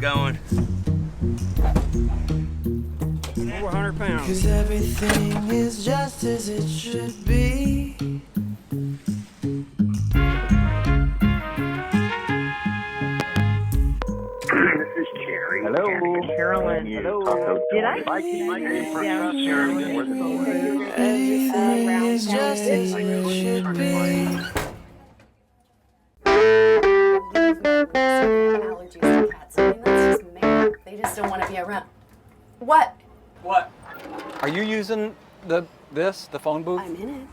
going. 400 pounds. 'Cause everything is just as it should be. This is Jerry. Hello. Carolyn. Hello. Did I? Everything is just as it should be. Allergies to cats. I mean, that's just made up. They just don't want to be around. What? What? Are you using the phone booth? I'm in it.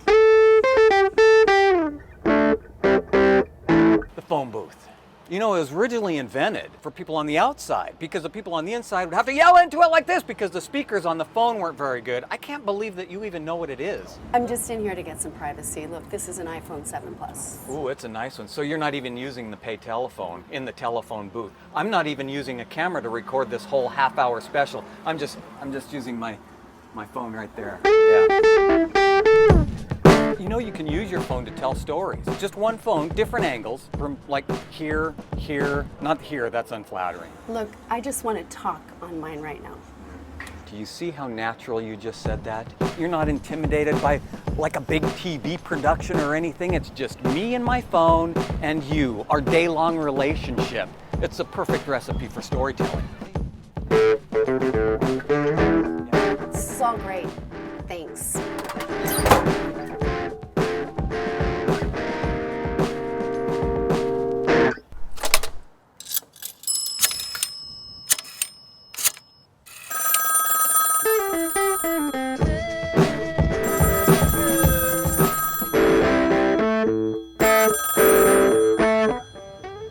The phone booth. You know, it was originally invented for people on the outside because the people on the inside would have to yell into it like this because the speakers on the phone weren't very good. I can't believe that you even know what it is. I'm just in here to get some privacy. Look, this is an iPhone 7 Plus. Ooh, it's a nice one. So you're not even using the pay telephone in the telephone booth. I'm not even using a camera to record this whole half-hour special. I'm just using my phone right there. Yeah. You know, you can use your phone to tell stories. Just one phone, different angles, from like here, not here, that's unflattering. Look, I just want to talk on mine right now. Do you see how natural you just said that? You're not intimidated by like a big TV production or anything. It's just me and my phone and you, our day-long relationship. It's a perfect recipe for storytelling. This is all great. Thanks.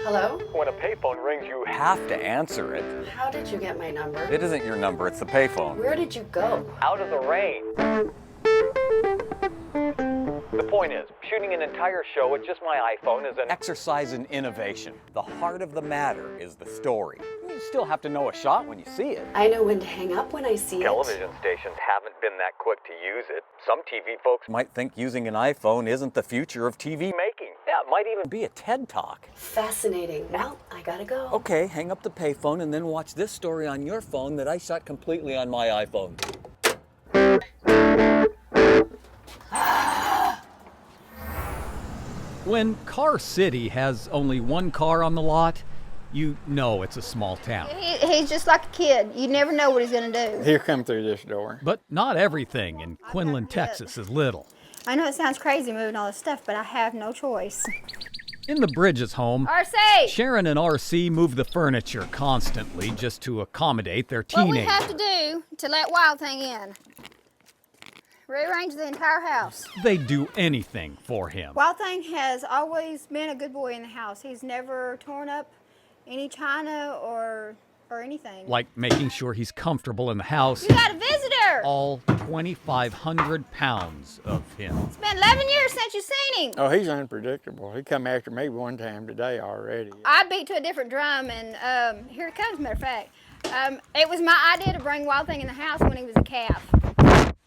Hello? When a payphone rings, you have to answer it. How did you get my number? It isn't your number, it's the payphone. Where did you go? Out of the rain. The point is, shooting an entire show with just my iPhone is an exercise in innovation. The heart of the matter is the story. You still have to know a shot when you see it. I know when to hang up when I see Television stations haven't been that quick to use it. Some TV folks might think using an iPhone isn't the future of TV making. Yeah, it might even be a TED Talk. it. Fascinating. Well, I gotta go. Okay, hang up the payphone and then watch this story on your phone that I shot completely on my iPhone. When Car City has only one car on the lot, you know it's a small town. He's just like a kid. You never know what he's going to do. He'll come through this door. But not everything in Quinlan, Texas is little. I know it sounds crazy moving all this stuff, but I have no choice. In the Bridges home, RC! Sharon and RC move the furniture constantly just to accommodate their What we teenager. have to do to let Wild Thing in. Rearrange the entire house. They do anything for him. Wild Thing has always been a good boy in the house. He's never torn up any china or anything. Like making sure he's comfortable in the house. You got a visitor! All 2,500 pounds of him. It's been 11 years since you've seen him. Oh, he's unpredictable. He come after me one time today already. I beat to a different drum, and here it comes, matter of fact. It was my idea to bring Wild Thing in the house when he was a calf.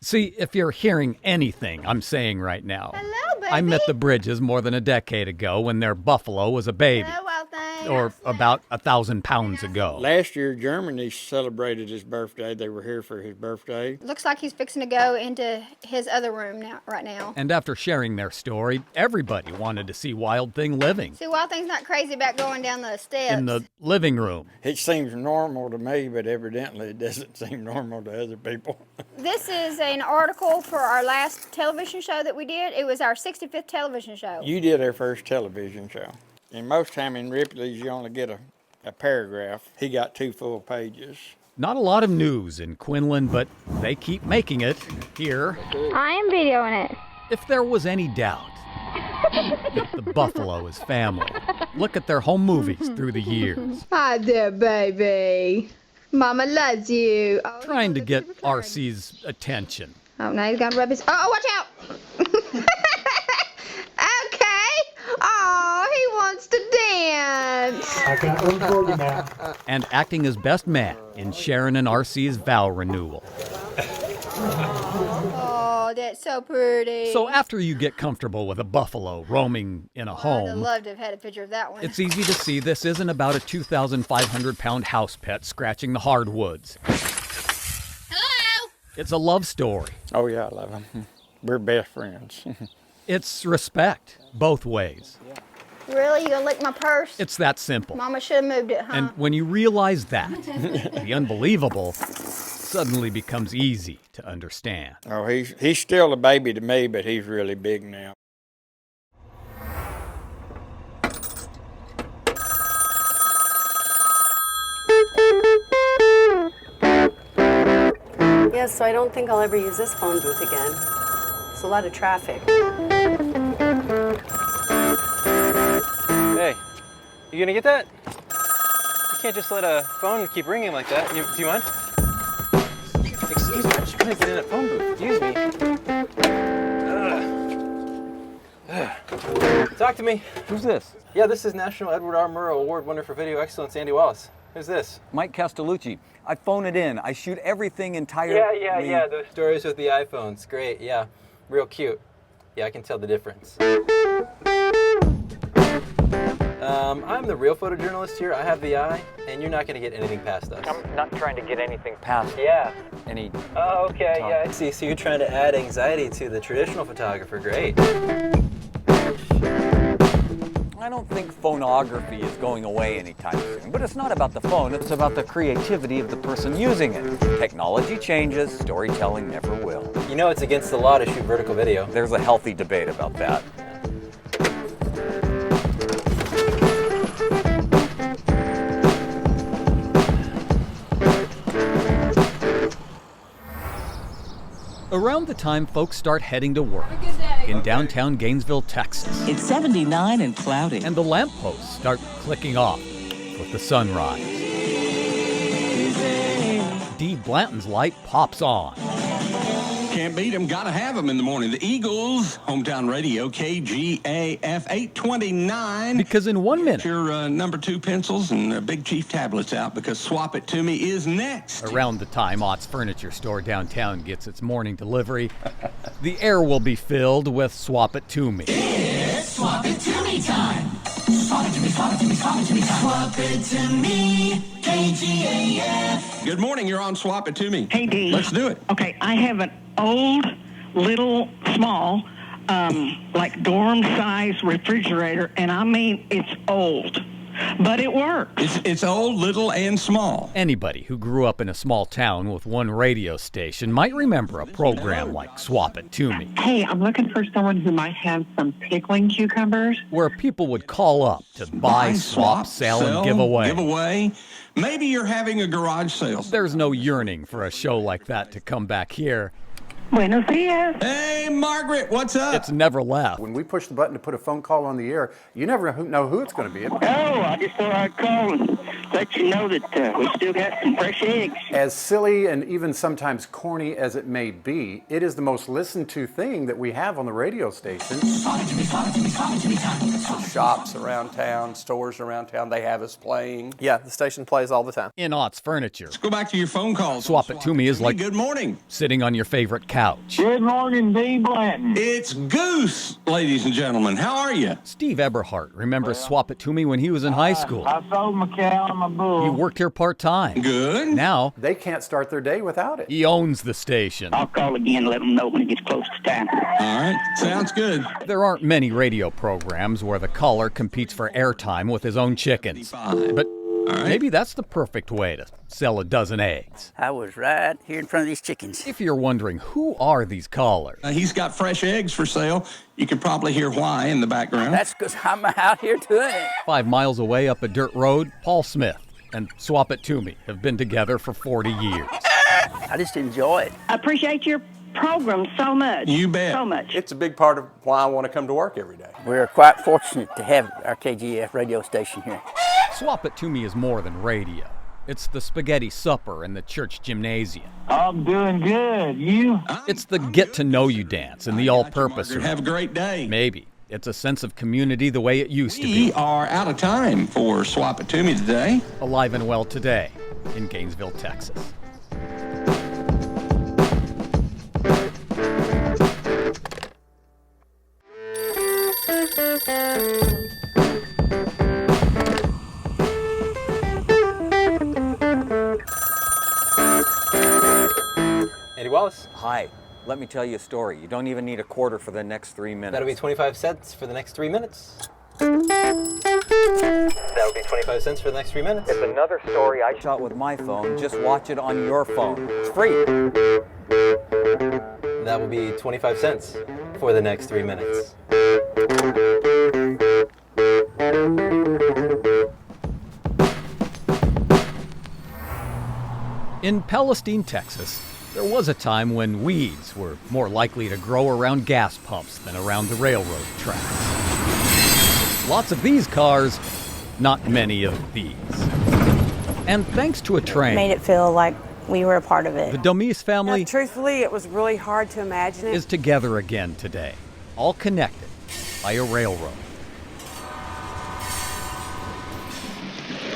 See, if you're hearing anything I'm saying right now, Hello, baby. I met the Bridges more than a decade ago when their buffalo was a baby, Hello, Wild Thing. or about 1,000 pounds ago. Last year, Germany celebrated his birthday. They were here for his birthday. Looks like he's fixing to go into his other room right now. And after sharing their story, everybody wanted to see Wild Thing living See, Wild Thing's not crazy about going down the steps. in the living room. It seems normal to me, but evidently it doesn't seem normal to other people. This is an article for our last television show that we did. It was our 65th television show. You did our first television show. And most time in Ripley's, you only get a paragraph. He got 2 full pages. Not a lot of news in Quinlan, but they keep making it here. I am videoing it. If there was any doubt that the buffalo is family, look at their home movies through the years. Hi there, baby. Mama loves you. Oh, Trying to get RC's attention. Oh, now he's gonna rub his. Oh, watch out! Okay. Oh, he wants to dance. I got one for you now. And acting as best man in Sharon and RC's vow renewal. Oh, Oh, that's so pretty. So after you get comfortable with a buffalo roaming in a I'd have home, loved to have had a picture of that one. it's easy to see this isn't about a 2,500-pound house pet scratching the hardwoods. Hello? It's a love story. Oh, yeah, I love him. We're best friends. It's respect, both ways. Really? You gonna lick my purse? It's that simple. Mama should have moved it, huh? And when you realize that, the unbelievable suddenly becomes easy to understand. Oh, he's still a baby to me, but he's really big now. Yeah, so I don't think I'll ever use this phone booth again. It's a lot of traffic. Hey, you gonna get that? You can't just let a phone keep ringing like that. Do you mind? Excuse me, I'm just trying to get in that phone booth. Excuse me. Talk to me. Who's this? Yeah, this is National Edward R. Murrow Award winner for video excellence, Andy Wallace. Who's this? Mike Castellucci. I phone it in. I shoot everything entirely. Yeah. Those stories with the iPhones. Great, yeah. Real cute. Yeah, I can tell the difference. I'm the real photojournalist here. I have the eye, and you're not going to get anything past us. I'm not trying to get anything past Yeah. any... Oh, okay, Talk. yeah. I see. So you're trying to add anxiety to the traditional photographer. Great. I don't think phonography is going away anytime soon, but it's not about the phone, it's about the creativity of the person using it. Technology changes, storytelling never will. You know it's against the law to shoot vertical video. There's a healthy debate about that. Around the time folks start heading to work in downtown Gainesville, Texas, It's 79 and cloudy. and the lampposts start clicking off with the sunrise, Dee Blanton's light pops on. Can't beat them, gotta have them in the morning. The Eagles, hometown radio, KGAF 829. Because in 1 minute, Your number 2 pencils and Big Chief tablets out because Swap It To Me is next. around the time Ott's Furniture Store downtown gets its morning delivery, the air will be filled with Swap It To Me. It's Swap It To Me time. Swap it to me, swap it to me, swap it to me time. Swap it to me, KGAF. Good morning, you're on Swap It To Me. Hey, Dee. Let's do it. Okay, I have an old, little, small, like dorm-size refrigerator, and I mean it's old, but it works. It's old, little, and small. Anybody who grew up in a small town with one radio station might remember a program like Swap It To Me, Hey, I'm looking for someone who might have some pickling cucumbers. where people would call up to buy, swap, sell, and give away. Give away. Maybe you're having a garage sale. There's no yearning for a show like that to come back here. Buenos dias. Hey, Margaret, what's up? It's never left. When we push the button to put a phone call on the air, you never know who it's going to be. Oh, I just thought I'd call and let you know that we still got some fresh eggs. As silly and even sometimes corny as it may be, it is the most listened to thing that we have on the radio station. Shops around town, stores around town, they have us playing. Yeah, the station plays all the time. In Ott's Furniture, Let's go back to your phone calls. Swap It To Me is like Good morning. sitting on your favorite couch. Good morning, Dee Blanton. It's Goose, ladies and gentlemen. How are you? Steve Eberhardt remembers Swap It To Me when he was in high school. I sold my cow and my bull. He worked here part-time. Good. Now, They can't start their day without it. he owns the station. I'll call again and let them know when it gets close to time. All right, sounds good. There aren't many radio programs where the caller competes for airtime with his own chickens. But maybe that's the perfect way to sell a dozen eggs. I was right here in front of these chickens. If you're wondering, who are these callers? He's got fresh eggs for sale. You can probably hear why in the background. That's because I'm out here doing it. 5 miles away up a dirt road, Paul Smith and Swap It To Me have been together for 40 years. I just enjoy it. I appreciate your program so much. You bet. So much. It's a big part of why I want to come to work every day. We're quite fortunate to have our KGF radio station here. Swap It To Me is more than radio. It's the spaghetti supper in the church gymnasium. I'm doing good. You? It's the get-to-know-you dance in the all-purpose room. Have a great day. Maybe. It's a sense of community the way it used to We be. are out of time for Swap It To Me today. Alive and well today in Gainesville, Texas. Wallace. Hi. Let me tell you a story. You don't even need a quarter for the next 3 minutes. That'll be 25 cents for the next 3 minutes. That'll be 25 cents for the next 3 minutes. It's another story I shot with my phone. Just watch it on your phone. It's free. That will be 25 cents for the next 3 minutes. In Palestine, Texas, there was a time when weeds were more likely to grow around gas pumps than around the railroad tracks. Lots of these cars, not many of these. And thanks to a train, Made it feel like we were a part of it. the Domise family Truthfully, it was really hard to imagine it. is together again today, all connected by a railroad.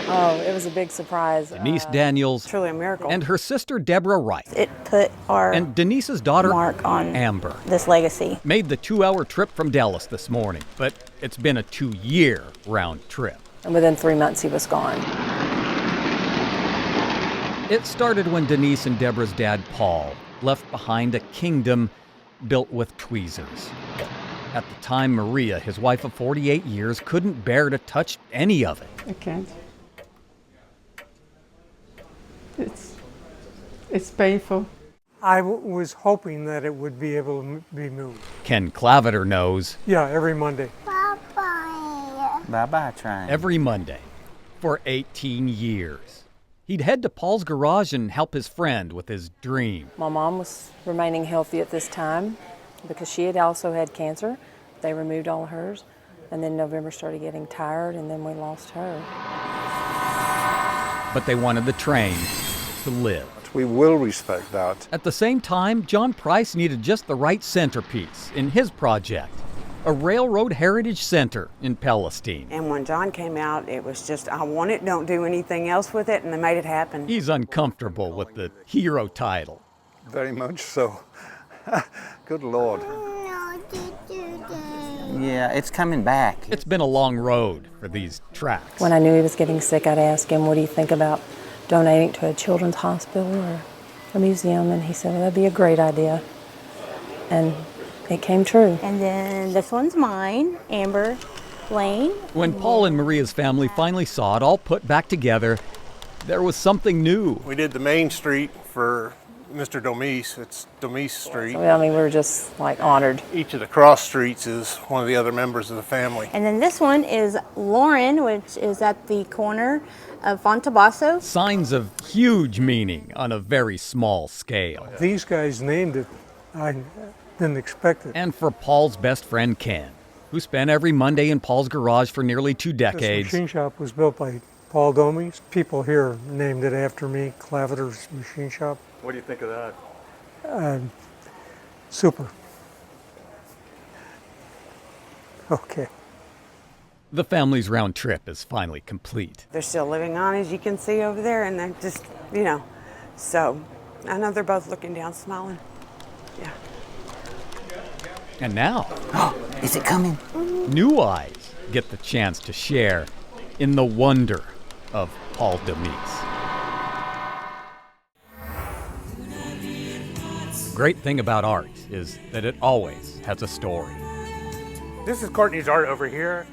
Oh, it was a big surprise. Denise Daniels Truly a miracle. and her sister Deborah Wright It put our and Denise's daughter mark on Amber this legacy. made the 2-hour trip from Dallas this morning, but it's been a 2-year round trip. And within 3 months, he was gone. It started when Denise and Deborah's dad, Paul, left behind a kingdom built with tweezers. At the time, Maria, his wife of 48 years, couldn't bear to touch any of it. I can't. It's painful. I was hoping that it would be able to be moved. Ken Claveter knows. Yeah, every Monday. Bye-bye, train. Every Monday for 18 years. He'd head to Paul's garage and help his friend with his dream. My mom was remaining healthy at this time because she had also had cancer. They removed all hers. And then November started getting tired, and then we lost her. But they wanted the train to live. We will respect that. At the same time, John Price needed just the right centerpiece in his project, a railroad heritage center in Palestine. And when John came out, it was just, I want it, don't do anything else with it, and they made it happen. He's uncomfortable with the hero title. Very much so. Good Lord. Yeah, it's coming back. It's been a long road for these tracks. When I knew he was getting sick, I'd ask him, what do you think about donating to a children's hospital or a museum? And he said, well, that'd be a great idea. And it came true. And then this one's mine, Amber Lane. When Paul and Maria's family finally saw it all put back together, there was something new. We did the main street for Mr. Domise. It's Domise Street. So, I mean, we were just like honored. Each of the cross streets is one of the other members of the family. And then this one is Lauren, which is at the corner of Fontabasso. Signs of huge meaning on a very small scale. These guys named it. I didn't expect it. And for Paul's best friend, Ken, who spent every Monday in Paul's garage for nearly 2 decades. This machine shop was built by Paul Domise. People here named it after me, Claveter's Machine Shop. What do you think of that? Super. Okay. The family's round trip is finally complete. They're still living on, as you can see over there, and they're just, so I know they're both looking down, smiling. Yeah. And now, Is it coming? new eyes get the chance to share in the wonder of Paul Domise. Great thing about art is that it always has a story. This is Courtney's art over here,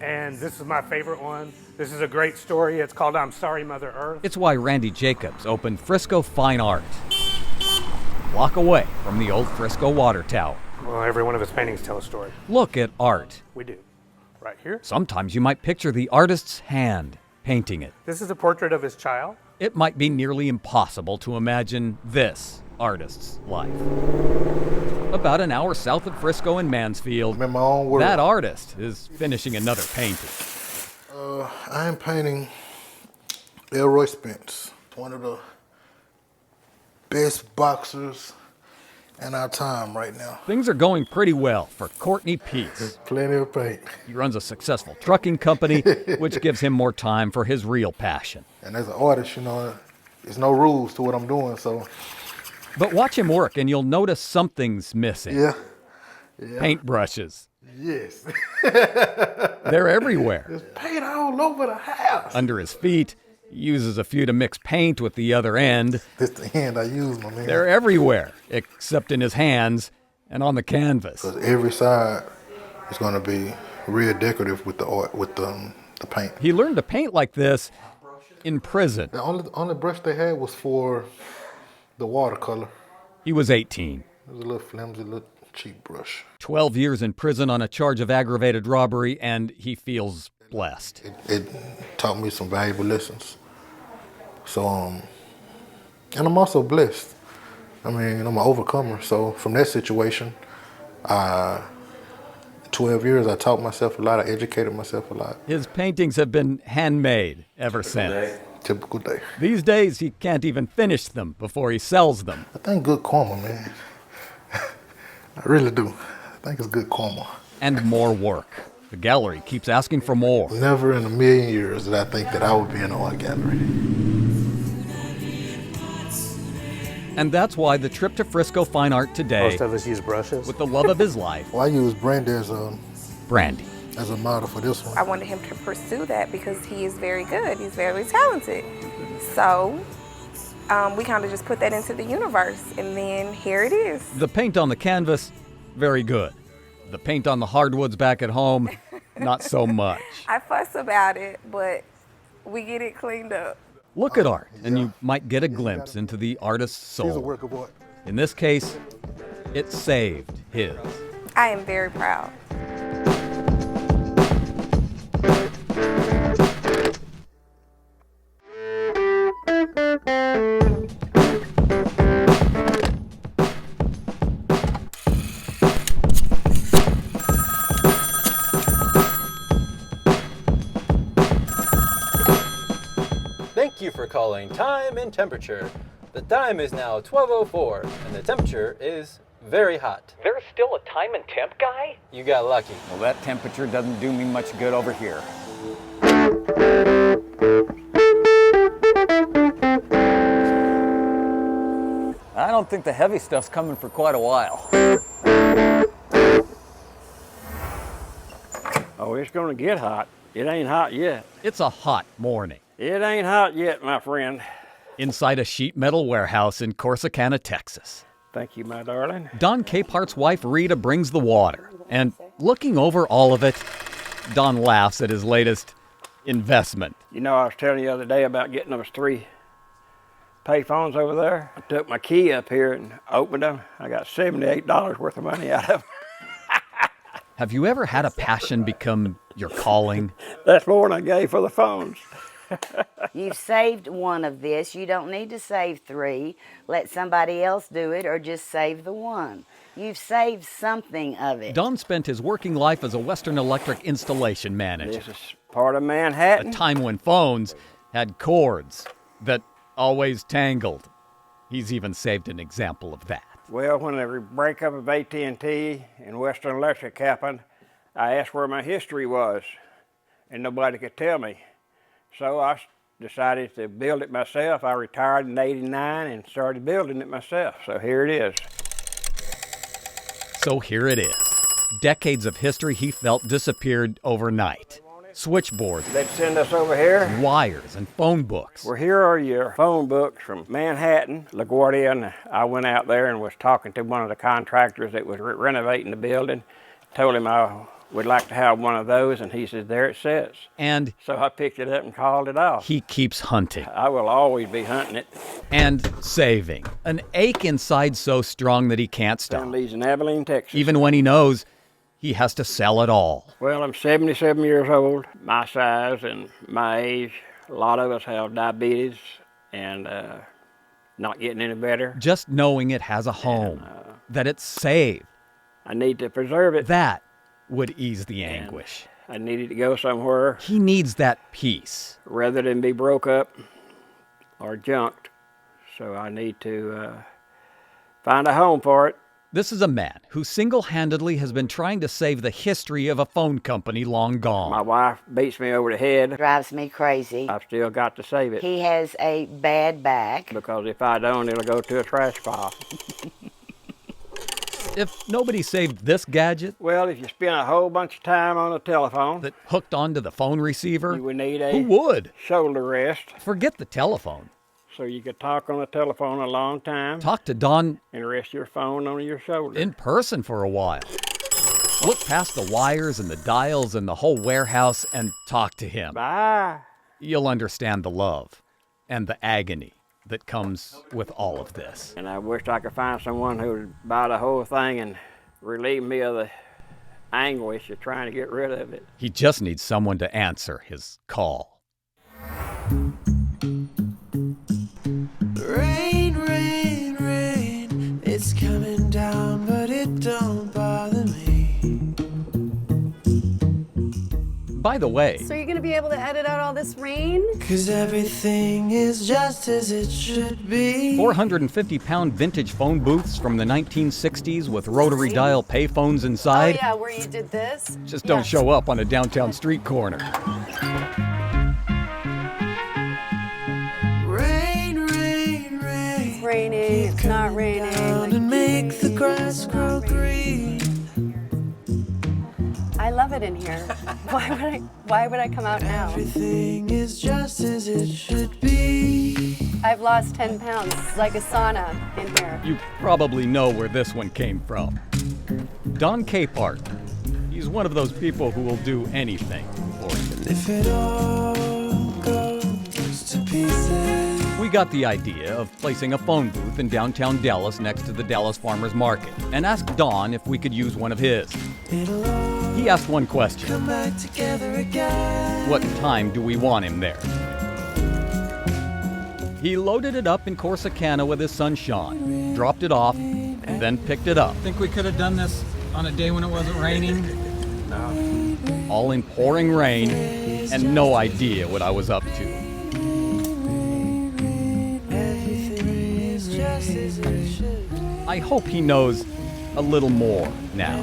and this is my favorite one. This is a great story. It's called I'm Sorry, Mother Earth. It's why Randy Jacobs opened Frisco Fine Art, a block away from the old Frisco Water Tower. Well, every one of his paintings tell a story. Look at art. We do. Right here. Sometimes you might picture the artist's hand painting it. This is a portrait of his child. It might be nearly impossible to imagine this artist's life. About an hour south of Frisco in Mansfield, I'm in my own world. that artist is finishing another painting. I am painting Elroy Spence, one of the best boxers in our time right now. Things are going pretty well for Courtney Peace. There's plenty of paint. He runs a successful trucking company, which gives him more time for his real passion. And as an artist, there's no rules to what I'm doing, so. But watch him work and you'll notice something's missing. Yeah. Paintbrushes. Yes. They're everywhere. There's paint all over the house. Under his feet, He uses a few to mix paint with the other end. This the hand I use, my man. They're everywhere, except in his hands and on the canvas. Because every side is going to be real decorative with the art, with the paint. He learned to paint like this in prison. The only brush they had was for the watercolor. He was 18. It was a little flimsy, little cheap brush. 12 years in prison on a charge of aggravated robbery, and he feels blessed. It taught me some valuable lessons. So, and I'm also blessed. I mean, I'm an overcomer. So from that situation, 12 years, I taught myself a lot. I educated myself a lot. His paintings have been handmade ever since. Typical day. These days, he can't even finish them before he sells them. I think good karma, man. I really do. I think it's good karma. And more work. The gallery keeps asking for more. Never in a million years did I think that I would be in an art gallery. And that's why the trip to Frisco Fine Art today. Most of us use brushes. With the love of his life. Well, I use Brandy as a model for this one. I wanted him to pursue that because he is very good. He's very talented. So we kind of just put that into the universe, and then here it is. The paint on the canvas, very good. The paint on the hardwoods back at home, not so much. I fuss about it, but we get it cleaned up. Look at art, and you might get a glimpse into the artist's soul. He's a work of art. In this case, it saved his. I am very proud. Thank you for calling Time and Temperature. The time is now 12:04 and the temperature is very hot. There's still a time and temp guy? You got lucky. Well, that temperature doesn't do me much good over here. I don't think the heavy stuff's coming for quite a while. Oh, it's gonna get hot. It ain't hot yet. It's a hot morning. It ain't hot yet, my friend. Inside a sheet metal warehouse in Corsicana, Texas. Thank you, my darling. Don Capehart's wife, Rita, brings the water. And looking over all of it, Don laughs at his latest investment. You know, I was telling you the other day about getting those 3 pay phones over there. I took my key up here and opened them. I got $78 worth of money out of them. Have you ever had a passion become your calling? That's more than I gave for the phones. You've saved one of this. You don't need to save 3. Let somebody else do it or just save the one. You've saved something of it. Don spent his working life as a Western Electric installation manager. This is part of Manhattan. A time when phones had cords that always tangled. He's even saved an example of that. Well, when the breakup of AT&T and Western Electric happened, I asked where my history was, and nobody could tell me. So I decided to build it myself. I retired in '89 and started building it myself. So here it is. So here it is. Decades of history he felt disappeared overnight. Switchboards. They'd send us over here. Wires and phone books. Well, here are your phone books from Manhattan, LaGuardia, and I went out there and was talking to one of the contractors that was renovating the building. Told him I would like to have one of those, and he said, there it sits. And so I picked it up and called it off. He keeps hunting. I will always be hunting it. And saving. An ache inside so strong that he can't stop. Found these in Abilene, Texas. Even when he knows he has to sell it all. Well, I'm 77 years old. My size and my age, a lot of us have diabetes and not getting any better. Just knowing it has a home, that it's safe. I need to preserve it. That would ease the anguish. I needed to go somewhere. He needs that peace. Rather than be broke up or junked. So I need to find a home for it. This is a man who single-handedly has been trying to save the history of a phone company long gone. My wife beats me over the head. Drives me crazy. I've still got to save it. He has a bad back. Because if I don't, it'll go to a trash pile. if nobody saved this gadget Well, if you spend a whole bunch of time on the telephone that hooked onto the phone receiver, you would need a who would? shoulder rest Forget the telephone. so you could talk on the telephone a long time Talk to Don and rest your phone on your shoulder. in person for a while. Look past the wires and the dials and the whole warehouse and talk to him. Bye. You'll understand the love and the agony that comes with all of this. And I wish I could find someone who would buy the whole thing and relieve me of the anguish of trying to get rid of it. He just needs someone to answer his call. Rain, rain, rain, it's coming down, but it don't bother me. By the way, So you're gonna be able to edit out all this rain? 'Cause everything is just as it should be. 450-pound vintage phone booths from the 1960s with rotary dial payphones inside Oh yeah, where you did this? just don't show up on a downtown street corner. Rain, rain, rain. It's raining, it's not raining. Down and make the grass grow green. I love it in here. Why would I come out now? Everything is just as it should be. I've lost 10 pounds. It's like a sauna in here. You probably know where this one came from. Don Capehart. He's one of those people who will do anything for you. If it all goes to pieces. We got the idea of placing a phone booth in downtown Dallas next to the Dallas Farmers Market and asked Don if we could use one of his. He asked one question. Come back together again. What time do we want him there? He loaded it up in Corsicana with his son Sean, dropped it off, and then picked it up. Think we could have done this on a day when it wasn't raining? No. All in pouring rain and no idea what I was up to. I hope he knows a little more now.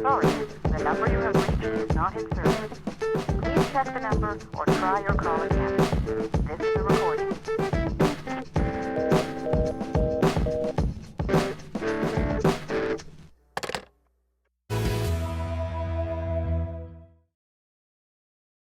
Sorry, the number you have reached is not in service. Please check the number or try your call again.